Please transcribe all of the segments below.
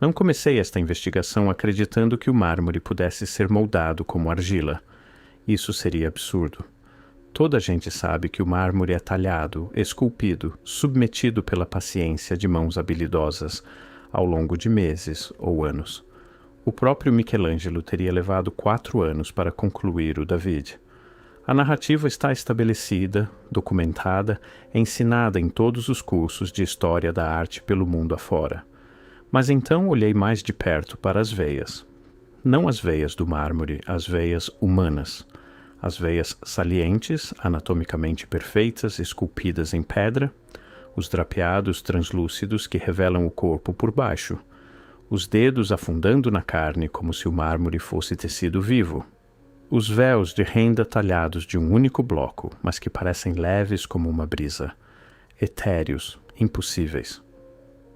Não comecei esta investigação acreditando que o mármore pudesse ser moldado como argila. Isso seria absurdo. Toda a gente sabe que o mármore é talhado, esculpido, submetido pela paciência de mãos habilidosas ao longo de meses ou anos. O próprio Michelangelo teria levado 4 anos para concluir o David. A narrativa está estabelecida, documentada, ensinada em todos os cursos de história da arte pelo mundo afora. Mas então olhei mais de perto para as veias. Não as veias do mármore, as veias humanas. As veias salientes, anatomicamente perfeitas, esculpidas em pedra. Os drapeados translúcidos que revelam o corpo por baixo. Os dedos afundando na carne como se o mármore fosse tecido vivo. Os véus de renda talhados de um único bloco, mas que parecem leves como uma brisa. Etéreos, impossíveis.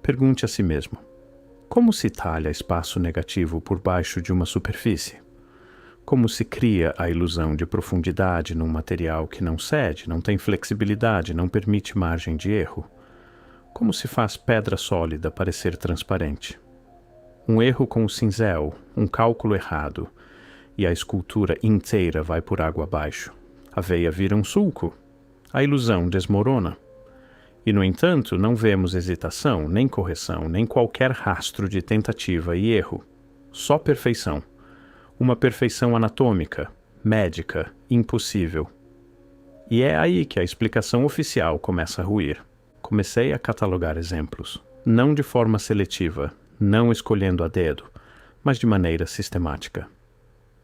Pergunte a si mesmo: como se talha espaço negativo por baixo de uma superfície? Como se cria a ilusão de profundidade num material que não cede, não tem flexibilidade, não permite margem de erro? Como se faz pedra sólida parecer transparente? Um erro com o cinzel, um cálculo errado, e a escultura inteira vai por água abaixo. A veia vira um sulco. A ilusão desmorona. E, no entanto, não vemos hesitação, nem correção, nem qualquer rastro de tentativa e erro. Só perfeição. Uma perfeição anatômica, médica, impossível. E é aí que a explicação oficial começa a ruir. Comecei a catalogar exemplos, não de forma seletiva, não escolhendo a dedo, mas de maneira sistemática.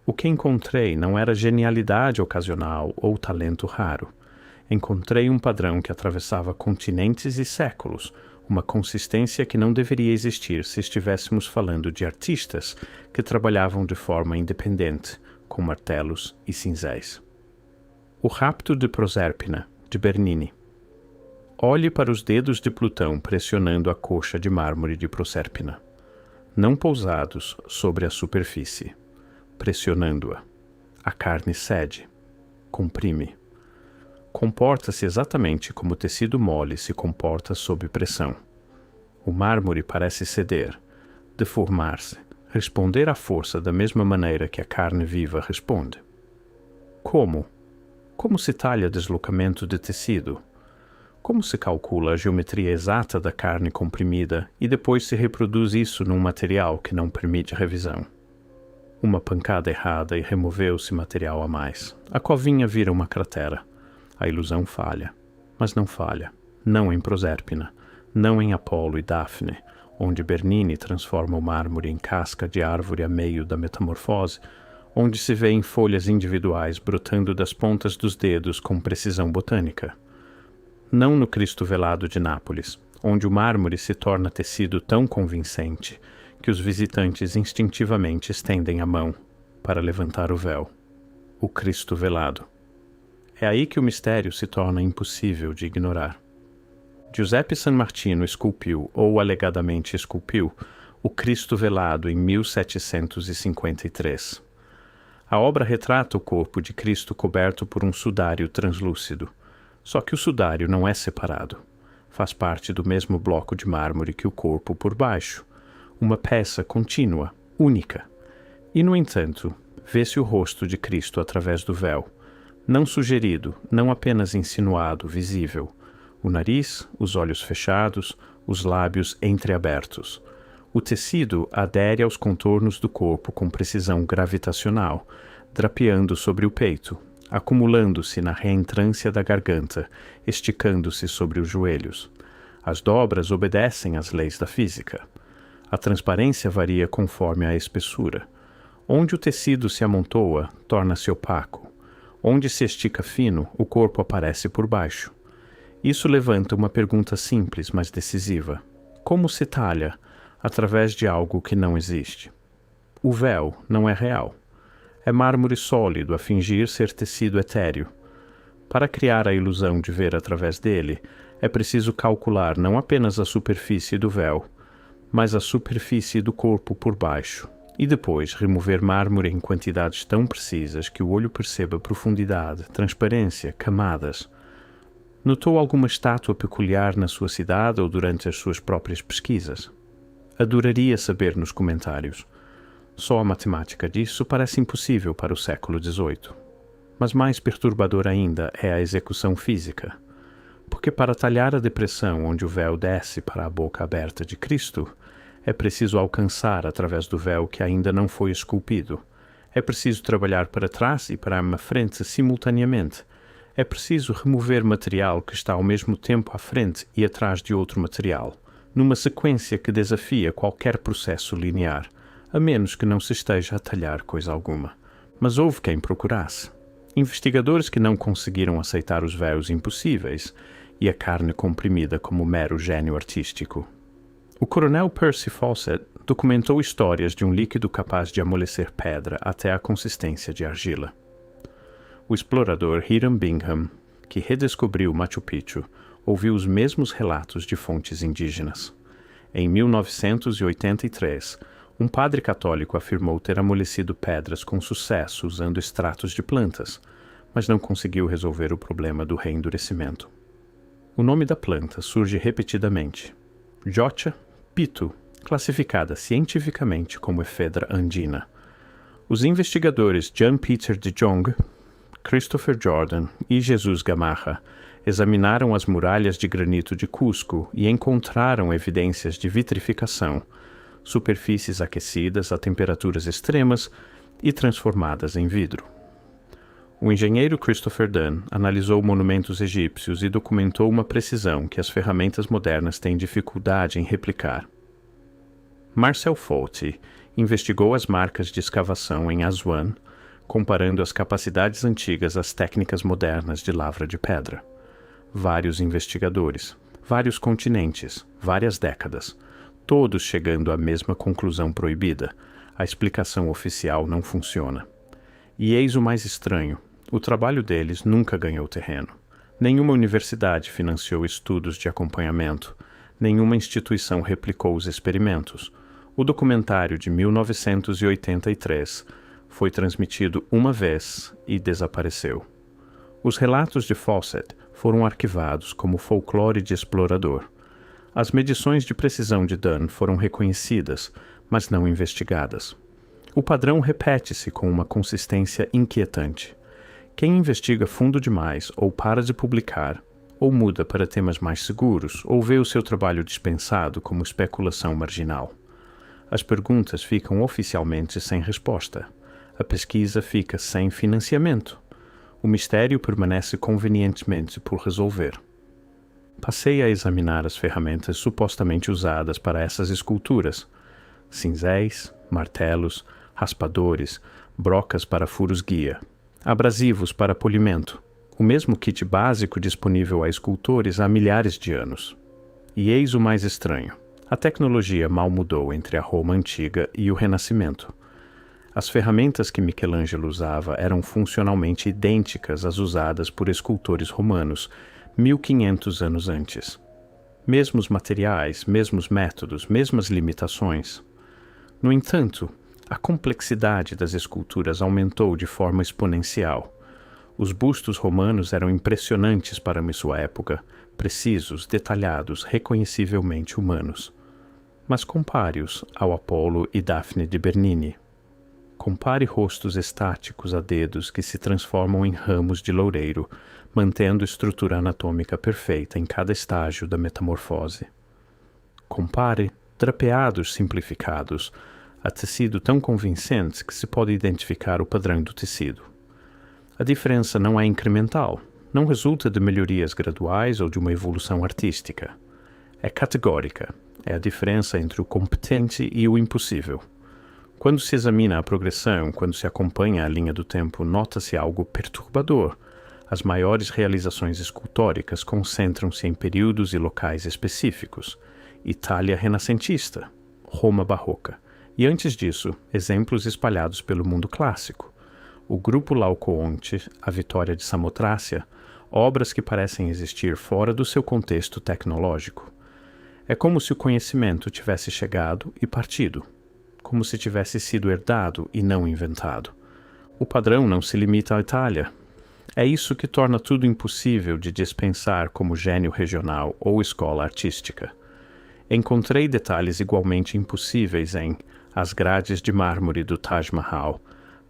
O que encontrei não era genialidade ocasional ou talento raro. Encontrei um padrão que atravessava continentes e séculos, uma consistência que não deveria existir se estivéssemos falando de artistas que trabalhavam de forma independente, com martelos e cinzéis. O Rapto de Proserpina, de Bernini. Olhe para os dedos de Plutão pressionando a coxa de mármore de Proserpina, não pousados sobre a superfície, pressionando-a. A carne cede, comprime. Comporta-se exatamente como o tecido mole se comporta sob pressão. O mármore parece ceder, deformar-se, responder à força da mesma maneira que a carne viva responde. Como? Como se talha deslocamento de tecido? Como se calcula a geometria exata da carne comprimida e depois se reproduz isso num material que não permite revisão? Uma pancada errada e removeu-se material a mais. A covinha vira uma cratera. A ilusão falha. Mas não falha. Não em Proserpina. Não em Apolo e Daphne, onde Bernini transforma o mármore em casca de árvore a meio da metamorfose, onde se vêem folhas individuais brotando das pontas dos dedos com precisão botânica. Não no Cristo Velado de Nápoles, onde o mármore se torna tecido tão convincente que os visitantes instintivamente estendem a mão para levantar o véu. O Cristo Velado. É aí que o mistério se torna impossível de ignorar. Giuseppe San Martino esculpiu, ou alegadamente esculpiu, o Cristo Velado em 1753. A obra retrata o corpo de Cristo coberto por um sudário translúcido. Só que o sudário não é separado. Faz parte do mesmo bloco de mármore que o corpo por baixo. Uma peça contínua, única. E, no entanto, vê-se o rosto de Cristo através do véu. Não sugerido, não apenas insinuado, visível. O nariz, os olhos fechados, os lábios entreabertos. O tecido adere aos contornos do corpo com precisão gravitacional, drapeando sobre o peito, acumulando-se na reentrância da garganta, esticando-se sobre os joelhos. As dobras obedecem às leis da física. A transparência varia conforme a espessura. Onde o tecido se amontoa, torna-se opaco. Onde se estica fino, o corpo aparece por baixo. Isso levanta uma pergunta simples, mas decisiva. Como se talha através de algo que não existe? O véu não é real. É mármore sólido a fingir ser tecido etéreo. Para criar a ilusão de ver através dele, é preciso calcular não apenas a superfície do véu, mas a superfície do corpo por baixo, e depois remover mármore em quantidades tão precisas que o olho perceba profundidade, transparência, camadas. Notou alguma estátua peculiar na sua cidade ou durante as suas próprias pesquisas? Adoraria saber nos comentários. Só a matemática disso parece impossível para o século XVIII. Mas mais perturbador ainda é a execução física. Porque para talhar a depressão onde o véu desce para a boca aberta de Cristo, é preciso alcançar através do véu que ainda não foi esculpido. É preciso trabalhar para trás e para a frente simultaneamente. É preciso remover material que está ao mesmo tempo à frente e atrás de outro material, numa sequência que desafia qualquer processo linear, a menos que não se esteja a talhar coisa alguma. Mas houve quem procurasse. Investigadores que não conseguiram aceitar os véus impossíveis e a carne comprimida como mero gênio artístico. O coronel Percy Fawcett documentou histórias de um líquido capaz de amolecer pedra até a consistência de argila. O explorador Hiram Bingham, que redescobriu Machu Picchu, ouviu os mesmos relatos de fontes indígenas. Em 1983, um padre católico afirmou ter amolecido pedras com sucesso usando extratos de plantas, mas não conseguiu resolver o problema do reendurecimento. O nome da planta surge repetidamente. Jocha pitu, classificada cientificamente como Ephedra andina. Os investigadores John Peter de Jong, Christopher Jordan e Jesus Gamarra examinaram as muralhas de granito de Cusco e encontraram evidências de vitrificação, superfícies aquecidas a temperaturas extremas e transformadas em vidro. O engenheiro Christopher Dunn analisou monumentos egípcios e documentou uma precisão que as ferramentas modernas têm dificuldade em replicar. Marcel Fawlty investigou as marcas de escavação em Aswan, comparando as capacidades antigas às técnicas modernas de lavra de pedra. Vários investigadores, vários continentes, várias décadas, todos chegando à mesma conclusão proibida: a explicação oficial não funciona. E eis o mais estranho: o trabalho deles nunca ganhou terreno. Nenhuma universidade financiou estudos de acompanhamento, nenhuma instituição replicou os experimentos. O documentário de 1983 foi transmitido uma vez e desapareceu. Os relatos de Fawcett foram arquivados como folclore de explorador. As medições de precisão de Dunn foram reconhecidas, mas não investigadas. O padrão repete-se com uma consistência inquietante. Quem investiga fundo demais ou para de publicar, ou muda para temas mais seguros, ou vê o seu trabalho dispensado como especulação marginal. As perguntas ficam oficialmente sem resposta. A pesquisa fica sem financiamento. O mistério permanece convenientemente por resolver. Passei a examinar as ferramentas supostamente usadas para essas esculturas: cinzéis, martelos, raspadores, brocas para furos-guia, abrasivos para polimento, o mesmo kit básico disponível a escultores há milhares de anos. E eis o mais estranho: a tecnologia mal mudou entre a Roma antiga e o Renascimento. As ferramentas que Michelangelo usava eram funcionalmente idênticas às usadas por escultores romanos 1500 anos antes. Mesmos materiais, mesmos métodos, mesmas limitações. No entanto, a complexidade das esculturas aumentou de forma exponencial. Os bustos romanos eram impressionantes para sua época, precisos, detalhados, reconhecivelmente humanos. Mas compare-os ao Apolo e Daphne de Bernini. Compare rostos estáticos a dedos que se transformam em ramos de loureiro, mantendo estrutura anatômica perfeita em cada estágio da metamorfose. Compare drapeados simplificados a tecido tão convincente que se pode identificar o padrão do tecido. A diferença não é incremental, não resulta de melhorias graduais ou de uma evolução artística. É categórica, é a diferença entre o competente e o impossível. Quando se examina a progressão, quando se acompanha a linha do tempo, nota-se algo perturbador. As maiores realizações escultóricas concentram-se em períodos e locais específicos. Itália renascentista, Roma barroca, e antes disso, exemplos espalhados pelo mundo clássico. O grupo Laocoonte, a Vitória de Samotrácia, obras que parecem existir fora do seu contexto tecnológico. É como se o conhecimento tivesse chegado e partido, como se tivesse sido herdado e não inventado. O padrão não se limita à Itália. É isso que torna tudo impossível de dispensar como gênio regional ou escola artística. Encontrei detalhes igualmente impossíveis em As Grades de Mármore do Taj Mahal,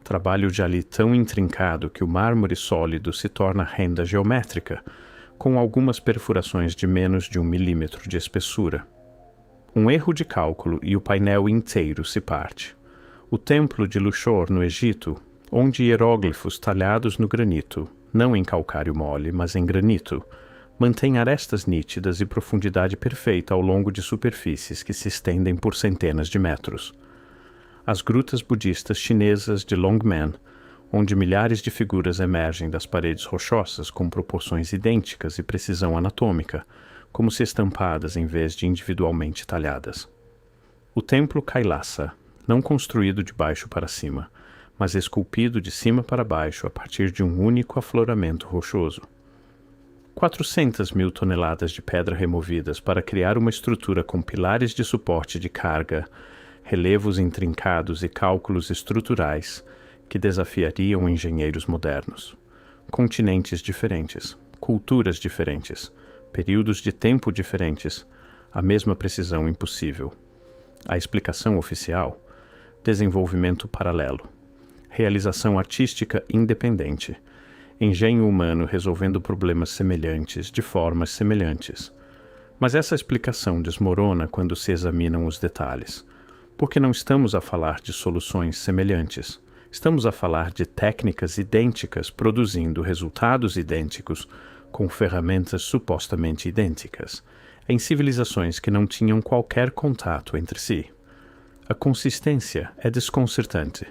trabalho de Ali tão intrincado que o mármore sólido se torna renda geométrica, com algumas perfurações de menos de 1 milímetro de espessura. Um erro de cálculo e o painel inteiro se parte. O templo de Luxor, no Egito, onde hieróglifos talhados no granito, não em calcário mole, mas em granito, mantém arestas nítidas e profundidade perfeita ao longo de superfícies que se estendem por centenas de metros. As grutas budistas chinesas de Longmen, onde milhares de figuras emergem das paredes rochosas com proporções idênticas e precisão anatômica, como se estampadas em vez de individualmente talhadas. O templo Kailasa, não construído de baixo para cima, mas esculpido de cima para baixo a partir de um único afloramento rochoso. 400 mil toneladas de pedra removidas para criar uma estrutura com pilares de suporte de carga, relevos intrincados e cálculos estruturais que desafiariam engenheiros modernos. Continentes diferentes, culturas diferentes, períodos de tempo diferentes, a mesma precisão impossível. A explicação oficial: desenvolvimento paralelo, realização artística independente, engenho humano resolvendo problemas semelhantes de formas semelhantes. Mas essa explicação desmorona quando se examinam os detalhes, porque não estamos a falar de soluções semelhantes, estamos a falar de técnicas idênticas produzindo resultados idênticos com ferramentas supostamente idênticas, em civilizações que não tinham qualquer contato entre si. A consistência é desconcertante.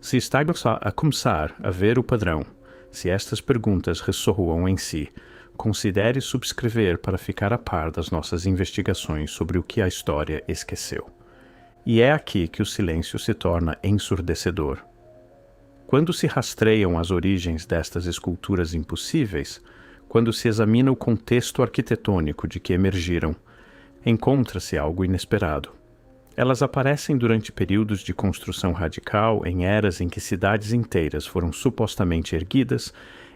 Se está a começar a ver o padrão, se estas perguntas ressoam em si, considere subscrever para ficar a par das nossas investigações sobre o que a história esqueceu. E é aqui que o silêncio se torna ensurdecedor. Quando se rastreiam as origens destas esculturas impossíveis, quando se examina o contexto arquitetônico de que emergiram, encontra-se algo inesperado. Elas aparecem durante períodos de construção radical em eras em que cidades inteiras foram supostamente erguidas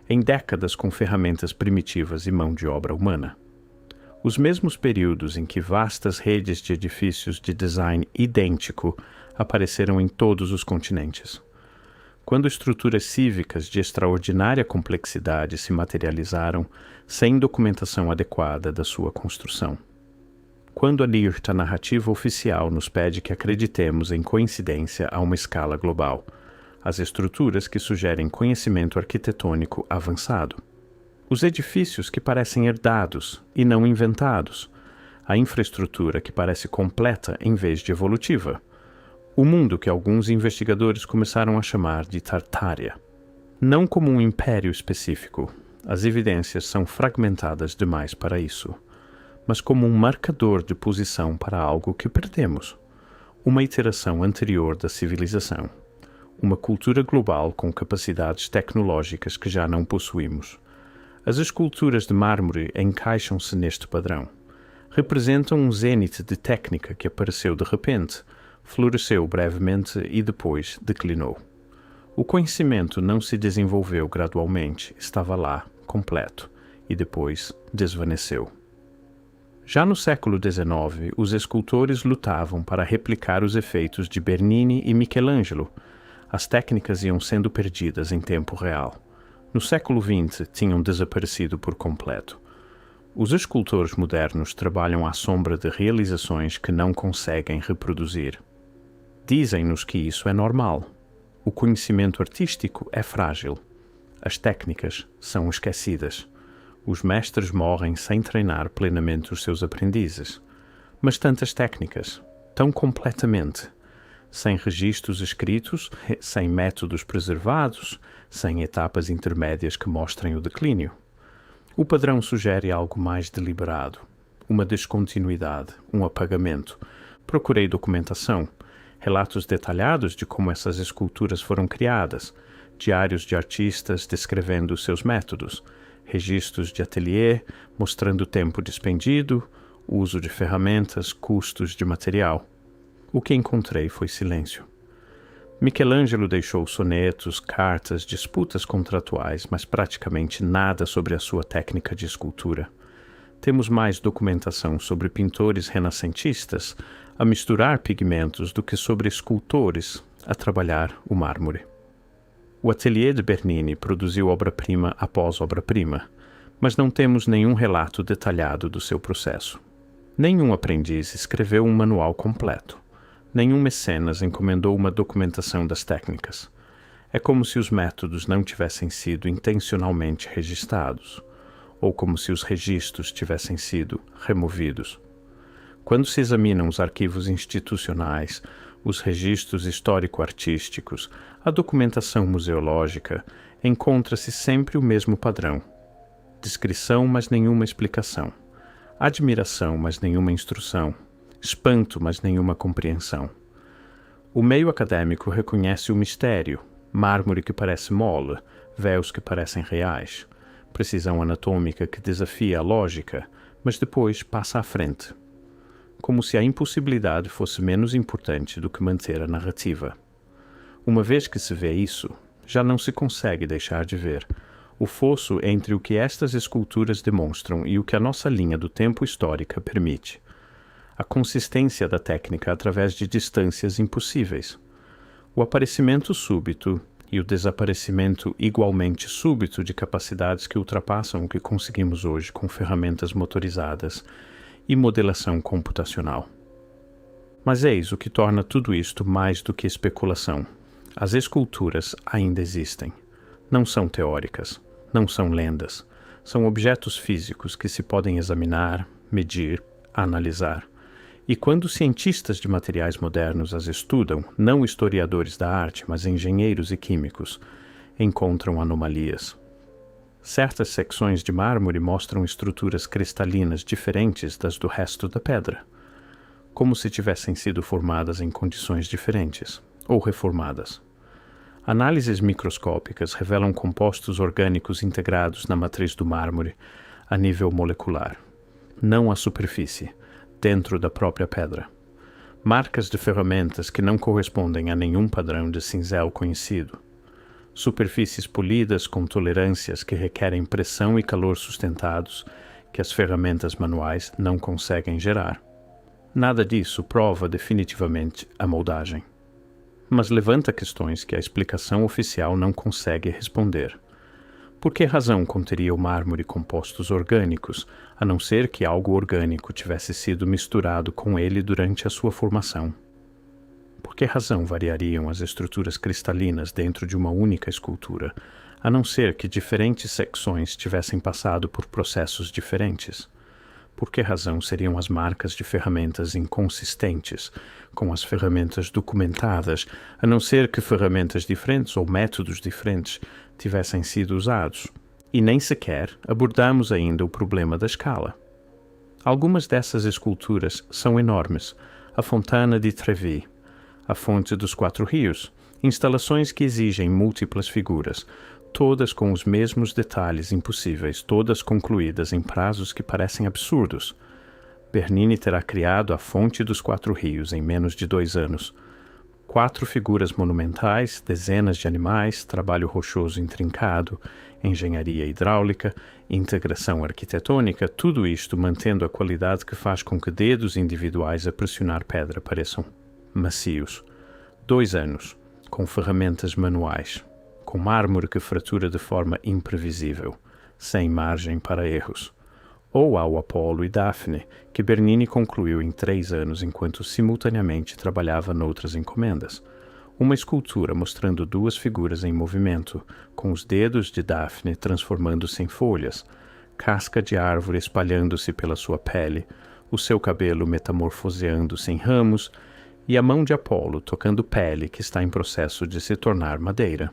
em décadas com ferramentas primitivas e mão de obra humana. Os mesmos períodos em que vastas redes de edifícios de design idêntico apareceram em todos os continentes. Quando estruturas cívicas de extraordinária complexidade se materializaram sem documentação adequada da sua construção. Quando a lirta narrativa oficial nos pede que acreditemos em coincidência a uma escala global, as estruturas que sugerem conhecimento arquitetônico avançado, os edifícios que parecem herdados e não inventados, a infraestrutura que parece completa em vez de evolutiva, o mundo que alguns investigadores começaram a chamar de Tartária. Não como um império específico, as evidências são fragmentadas demais para isso, mas como um marcador de posição para algo que perdemos, uma iteração anterior da civilização, uma cultura global com capacidades tecnológicas que já não possuímos. As esculturas de mármore encaixam-se neste padrão. Representam um zênite de técnica que apareceu de repente, floresceu brevemente e depois declinou. O conhecimento não se desenvolveu gradualmente, estava lá, completo, e depois desvaneceu. Já no século XIX, os escultores lutavam para replicar os efeitos de Bernini e Michelangelo. As técnicas iam sendo perdidas em tempo real. No século XX, tinham desaparecido por completo. Os escultores modernos trabalham à sombra de realizações que não conseguem reproduzir. Dizem-nos que isso é normal. O conhecimento artístico é frágil. As técnicas são esquecidas. Os mestres morrem sem treinar plenamente os seus aprendizes. Mas tantas técnicas, tão completamente, sem registros escritos, sem métodos preservados, sem etapas intermédias que mostrem o declínio. O padrão sugere algo mais deliberado, uma descontinuidade, um apagamento. Procurei documentação, relatos detalhados de como essas esculturas foram criadas, diários de artistas descrevendo seus métodos, registros de ateliê mostrando o tempo despendido, uso de ferramentas, custos de material. O que encontrei foi silêncio. Michelangelo deixou sonetos, cartas, disputas contratuais, mas praticamente nada sobre a sua técnica de escultura. Temos mais documentação sobre pintores renascentistas a misturar pigmentos do que sobre escultores a trabalhar o mármore. O ateliê de Bernini produziu obra-prima após obra-prima, mas não temos nenhum relato detalhado do seu processo. Nenhum aprendiz escreveu um manual completo. Nenhum mecenas encomendou uma documentação das técnicas. É como se os métodos não tivessem sido intencionalmente registrados, ou como se os registros tivessem sido removidos. Quando se examinam os arquivos institucionais, os registros histórico-artísticos, a documentação museológica, encontra-se sempre o mesmo padrão: descrição, mas nenhuma explicação; admiração, mas nenhuma instrução; espanto, mas nenhuma compreensão. O meio acadêmico reconhece o mistério: mármore que parece mole, véus que parecem reais, precisão anatômica que desafia a lógica, mas depois passa à frente, como se a impossibilidade fosse menos importante do que manter a narrativa. Uma vez que se vê isso, já não se consegue deixar de ver o fosso entre o que estas esculturas demonstram e o que a nossa linha do tempo histórica permite. A consistência da técnica através de distâncias impossíveis. O aparecimento súbito e o desaparecimento igualmente súbito de capacidades que ultrapassam o que conseguimos hoje com ferramentas motorizadas e modelação computacional. Mas eis o que torna tudo isto mais do que especulação. As esculturas ainda existem. Não são teóricas, não são lendas. São objetos físicos que se podem examinar, medir, analisar. E quando cientistas de materiais modernos as estudam, não historiadores da arte, mas engenheiros e químicos, encontram anomalias. Certas secções de mármore mostram estruturas cristalinas diferentes das do resto da pedra, como se tivessem sido formadas em condições diferentes, ou reformadas. Análises microscópicas revelam compostos orgânicos integrados na matriz do mármore a nível molecular, não à superfície, dentro da própria pedra. Marcas de ferramentas que não correspondem a nenhum padrão de cinzel conhecido. Superfícies polidas com tolerâncias que requerem pressão e calor sustentados que as ferramentas manuais não conseguem gerar. Nada disso prova definitivamente a moldagem. Mas levanta questões que a explicação oficial não consegue responder. Por que razão conteria o mármore compostos orgânicos, a não ser que algo orgânico tivesse sido misturado com ele durante a sua formação? Por que razão variariam as estruturas cristalinas dentro de uma única escultura, a não ser que diferentes secções tivessem passado por processos diferentes? Por que razão seriam as marcas de ferramentas inconsistentes com as ferramentas documentadas, a não ser que ferramentas diferentes ou métodos diferentes tivessem sido usados? E nem sequer abordamos ainda o problema da escala. Algumas dessas esculturas são enormes. A Fontana di Trevi, a Fonte dos Quatro Rios, instalações que exigem múltiplas figuras, todas com os mesmos detalhes impossíveis, todas concluídas em prazos que parecem absurdos. Bernini terá criado a Fonte dos Quatro Rios em menos de 2 anos. 4 figuras monumentais, dezenas de animais, trabalho rochoso intrincado, engenharia hidráulica, integração arquitetônica, tudo isto mantendo a qualidade que faz com que dedos individuais a pressionar pedra pareçam macios. 2 anos, com ferramentas manuais, com mármore que fratura de forma imprevisível, sem margem para erros. Ou ao Apolo e Daphne, que Bernini concluiu em 3 anos enquanto simultaneamente trabalhava noutras encomendas. Uma escultura mostrando 2 figuras em movimento, com os dedos de Daphne transformando-se em folhas, casca de árvore espalhando-se pela sua pele, o seu cabelo metamorfoseando-se em ramos, e a mão de Apolo tocando pele que está em processo de se tornar madeira.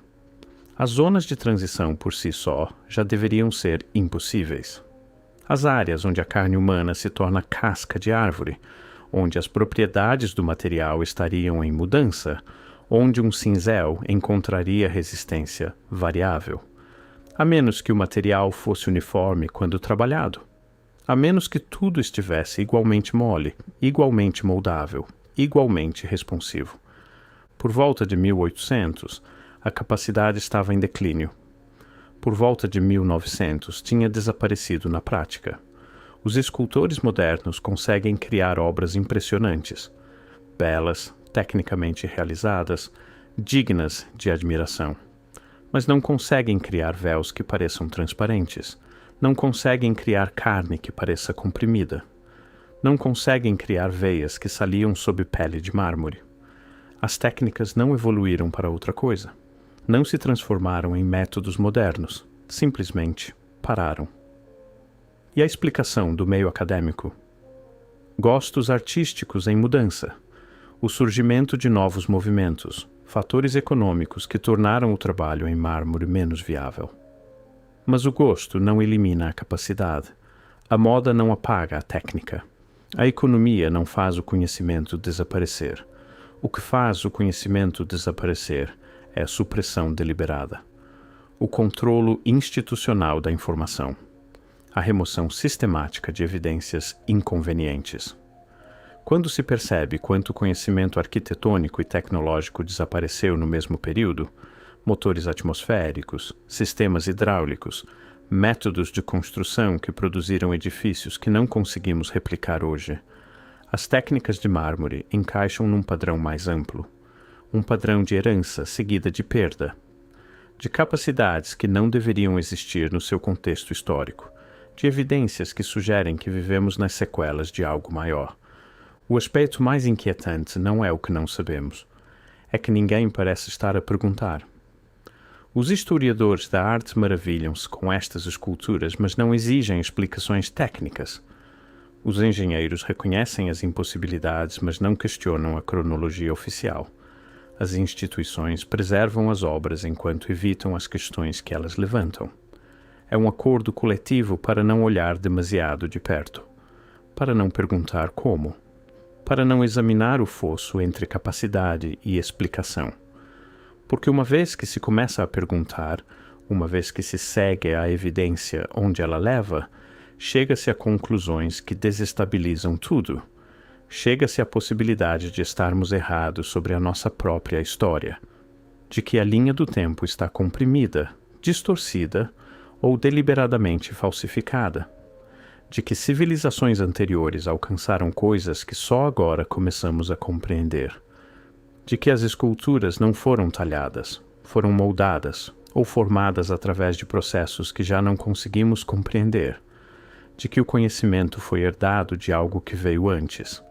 As zonas de transição por si só já deveriam ser impossíveis. As áreas onde a carne humana se torna casca de árvore, onde as propriedades do material estariam em mudança, onde um cinzel encontraria resistência variável. A menos que o material fosse uniforme quando trabalhado. A menos que tudo estivesse igualmente mole, igualmente moldável, igualmente responsivo. Por volta de 1800, a capacidade estava em declínio. Por volta de 1900, tinha desaparecido na prática. Os escultores modernos conseguem criar obras impressionantes, belas, tecnicamente realizadas, dignas de admiração. Mas não conseguem criar véus que pareçam transparentes, não conseguem criar carne que pareça comprimida, não conseguem criar veias que saliam sob pele de mármore. As técnicas não evoluíram para outra coisa, não se transformaram em métodos modernos, simplesmente pararam. E a explicação do meio acadêmico? Gostos artísticos em mudança, o surgimento de novos movimentos, fatores econômicos que tornaram o trabalho em mármore menos viável. Mas o gosto não elimina a capacidade, a moda não apaga a técnica, a economia não faz o conhecimento desaparecer. O que faz o conhecimento desaparecer é a supressão deliberada, o controlo institucional da informação, a remoção sistemática de evidências inconvenientes. Quando se percebe quanto conhecimento arquitetônico e tecnológico desapareceu no mesmo período, motores atmosféricos, sistemas hidráulicos, métodos de construção que produziram edifícios que não conseguimos replicar hoje, as técnicas de mármore encaixam num padrão mais amplo, um padrão de herança seguida de perda, de capacidades que não deveriam existir no seu contexto histórico, de evidências que sugerem que vivemos nas sequelas de algo maior. O aspecto mais inquietante não é o que não sabemos, é que ninguém parece estar a perguntar. Os historiadores da arte maravilham-se com estas esculturas, mas não exigem explicações técnicas. Os engenheiros reconhecem as impossibilidades, mas não questionam a cronologia oficial. As instituições preservam as obras enquanto evitam as questões que elas levantam. É um acordo coletivo para não olhar demasiado de perto, para não perguntar como, para não examinar o fosso entre capacidade e explicação. Porque uma vez que se começa a perguntar, uma vez que se segue a evidência onde ela leva, chega-se a conclusões que desestabilizam tudo. Chega-se à possibilidade de estarmos errados sobre a nossa própria história, de que a linha do tempo está comprimida, distorcida ou deliberadamente falsificada, de que civilizações anteriores alcançaram coisas que só agora começamos a compreender, de que as esculturas não foram talhadas, foram moldadas ou formadas através de processos que já não conseguimos compreender, de que o conhecimento foi herdado de algo que veio antes,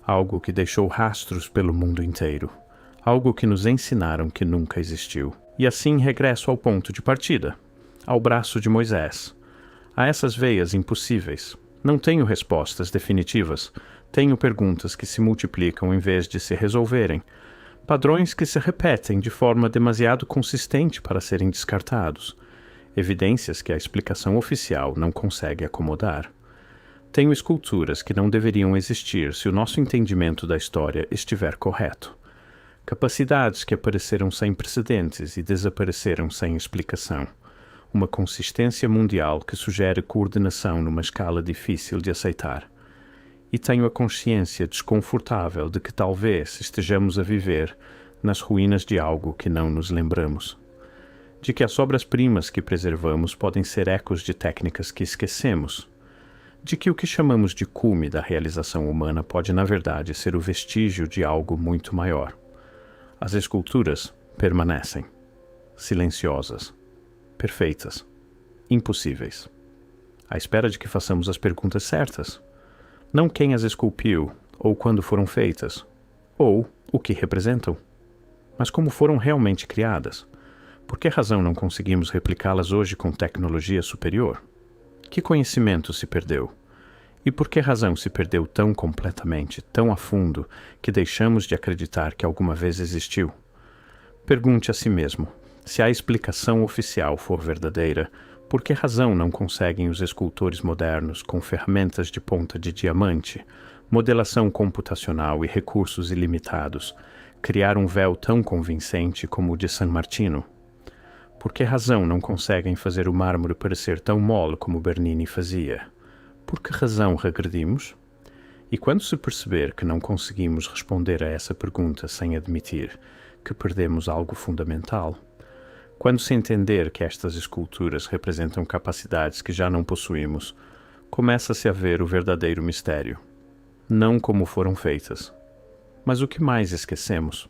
algo que deixou rastros pelo mundo inteiro, algo que nos ensinaram que nunca existiu. E assim regresso ao ponto de partida, ao braço de Moisés, a essas veias impossíveis. Não tenho respostas definitivas, tenho perguntas que se multiplicam em vez de se resolverem, padrões que se repetem de forma demasiado consistente para serem descartados, evidências que a explicação oficial não consegue acomodar. Tenho esculturas que não deveriam existir se o nosso entendimento da história estiver correto. Capacidades que apareceram sem precedentes e desapareceram sem explicação. Uma consistência mundial que sugere coordenação numa escala difícil de aceitar. E tenho a consciência desconfortável de que talvez estejamos a viver nas ruínas de algo que não nos lembramos. De que as obras-primas que preservamos podem ser ecos de técnicas que esquecemos. De que o que chamamos de cume da realização humana pode, na verdade, ser o vestígio de algo muito maior. As esculturas permanecem, silenciosas, perfeitas, impossíveis, à espera de que façamos as perguntas certas. Não quem as esculpiu, ou quando foram feitas, ou o que representam, mas como foram realmente criadas. Por que razão não conseguimos replicá-las hoje com tecnologia superior? Que conhecimento se perdeu? E por que razão se perdeu tão completamente, tão a fundo, que deixamos de acreditar que alguma vez existiu? Pergunte a si mesmo, se a explicação oficial for verdadeira, por que razão não conseguem os escultores modernos, com ferramentas de ponta de diamante, modelação computacional e recursos ilimitados, criar um véu tão convincente como o de San Martino? Por que razão não conseguem fazer o mármore parecer tão mole como Bernini fazia? Por que razão regredimos? E quando se perceber que não conseguimos responder a essa pergunta sem admitir que perdemos algo fundamental, quando se entender que estas esculturas representam capacidades que já não possuímos, começa-se a ver o verdadeiro mistério. Não como foram feitas. Mas o que mais esquecemos?